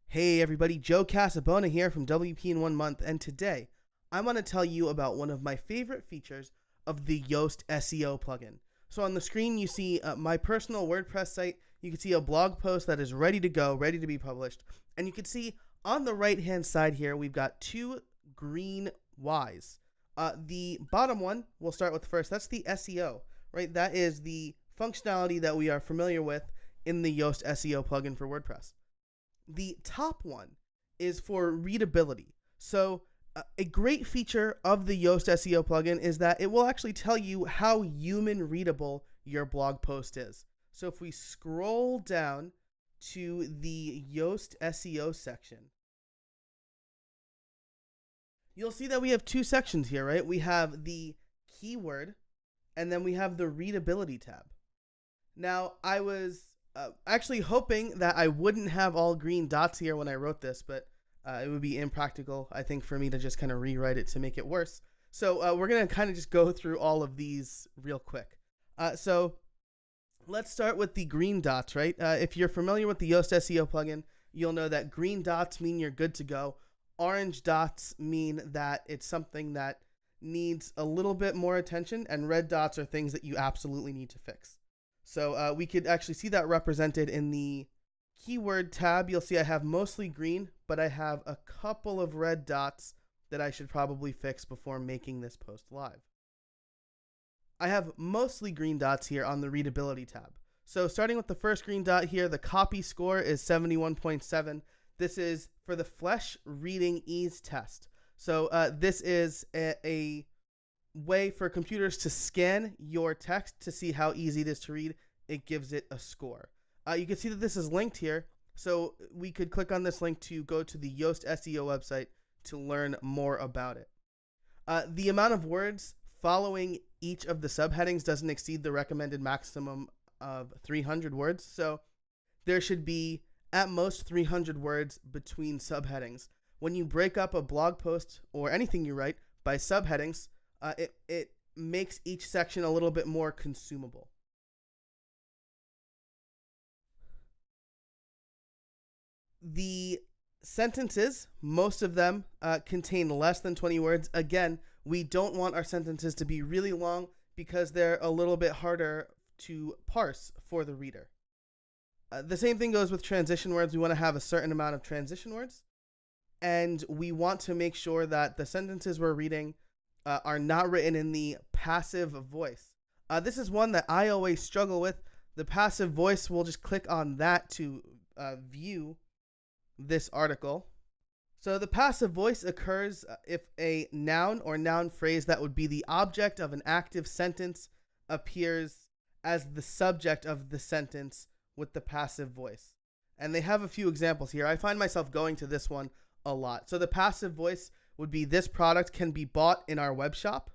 Hey everybody, Joe Casabona here from WP in 1 month, and today I want to tell you about one of my favorite features of the Yoast SEO plugin. So on the screen you see my personal WordPress site. You can see a blog post that is ready to go, ready to be published, and you can see on the right hand side here we've got two green Ys. The bottom one, we'll start with first, that's the SEO, right? That is the functionality that we are familiar with in the Yoast SEO plugin for WordPress. The top one is for readability. So a great feature of the Yoast SEO plugin is that it will actually tell you how human readable your blog post is. So if we scroll down to the Yoast SEO section, you'll see that we have two sections here, right? We have the keyword and then we have the readability tab. Now, I was actually hoping that I wouldn't have all green dots here when I wrote this, but it would be impractical, I think, for me to just kind of rewrite it to make it worse. So we're going to kind of just go through all of these real quick. So let's start with the green dots, right? If you're familiar with the Yoast SEO plugin, you'll know that green dots mean you're good to go. Orange dots mean that it's something that needs a little bit more attention, and red dots are things that you absolutely need to fix. So we could actually see that represented in the keyword tab. You'll see I have mostly green, but I have a couple of red dots that I should probably fix before making this post live. I have mostly green dots here on the readability tab. So starting with the first green dot here, the copy score is 71.7. This is for the Flesch reading ease test. So this is a way for computers to scan your text to see how easy it is to read. It gives it a score. You can see that this is linked here, so we could click on this link to go to the Yoast SEO website to learn more about it. The amount of words following each of the subheadings doesn't exceed the recommended maximum of 300 words, so there should be at most 300 words between subheadings. When you break up a blog post or anything you write by subheadings, it makes each section a little bit more consumable. The sentences, most of them contain less than 20 words. Again, we don't want our sentences to be really long because they're a little bit harder to parse for the reader. The same thing goes with transition words. We want to have a certain amount of transition words, and we want to make sure that the sentences we're reading are not written in the passive voice. This is one that I always struggle with. The passive voice, we'll just click on that to view this article. So the passive voice occurs if a noun or noun phrase that would be the object of an active sentence appears as the subject of the sentence with the passive voice. And they have a few examples here. I find myself going to this one a lot. So the passive voice would be, this product can be bought in our web shop.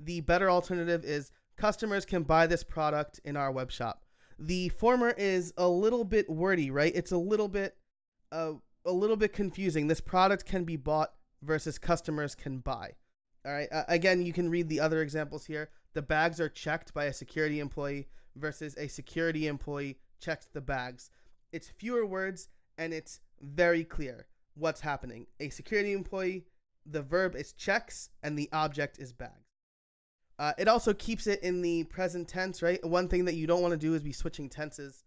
The better alternative is, customers can buy this product in our web shop. The former is a little bit wordy, right? It's a little bit confusing. This product can be bought versus customers can buy. All right. Again, you can read the other examples here. The bags are checked by a security employee versus a security employee checks the bags. It's fewer words and it's very clear what's happening. A security employee, the verb is checks and the object is bags. It also keeps it in the present tense, right? One thing that you don't want to do is be switching tenses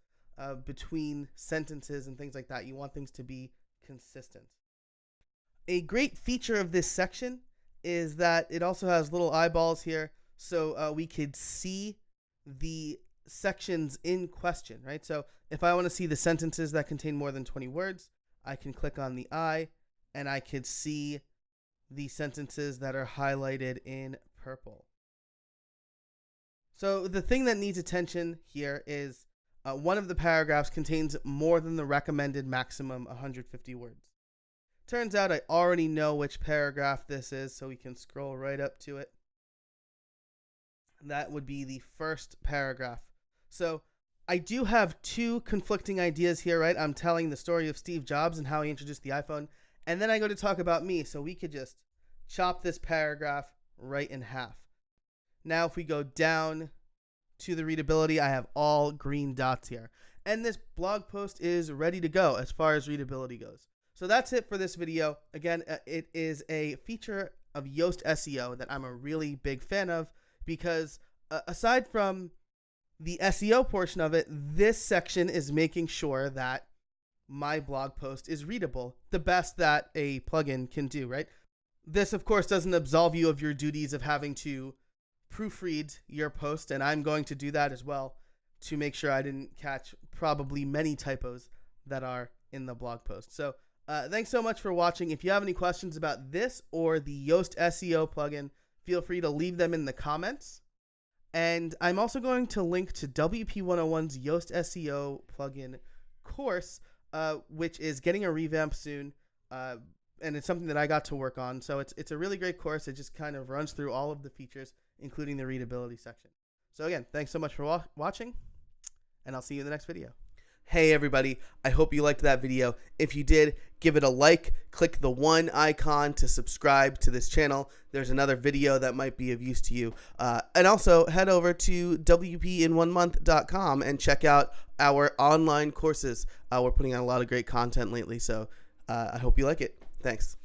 between sentences and things like that. You want things to be consistent. A great feature of this section is that it also has little eyeballs here, so we could see the sections in question, right? So if I want to see the sentences that contain more than 20 words, I can click on the eye and I could see the sentences that are highlighted in purple. So the thing that needs attention here is one of the paragraphs contains more than the recommended maximum 150 words. Turns out I already know which paragraph this is, so we can scroll right up to it. That would be the first paragraph. So I do have two conflicting ideas here, right? I'm telling the story of Steve Jobs and how he introduced the iPhone, and then I go to talk about me, so we could just chop this paragraph right in half. Now if we go down to the readability, I have all green dots here. and this blog post is ready to go as far as readability goes. So that's it for this video. Again, it is a feature of Yoast SEO that I'm a really big fan of because aside from the SEO portion of it, this section is making sure that my blog post is readable, the best that a plugin can do, right? This, of course, doesn't absolve you of your duties of having to proofread your post, and I'm going to do that as well to make sure I didn't catch probably many typos that are in the blog post. So thanks so much for watching. If you have any questions about this or the Yoast SEO plugin, feel free to leave them in the comments. And I'm also going to link to WP101's Yoast SEO plugin course, which is getting a revamp soon. And it's something that I got to work on. So it's a really great course. It just kind of runs through all of the features, including the readability section. So again, thanks so much for watching, and I'll see you in the next video. Hey everybody, I hope you liked that video. If you did, give it a like, click the one icon to subscribe to this channel. There's another video that might be of use to you. And also head over to wpin1month.com and check out our online courses. We're putting out a lot of great content lately, so I hope you like it. Thanks.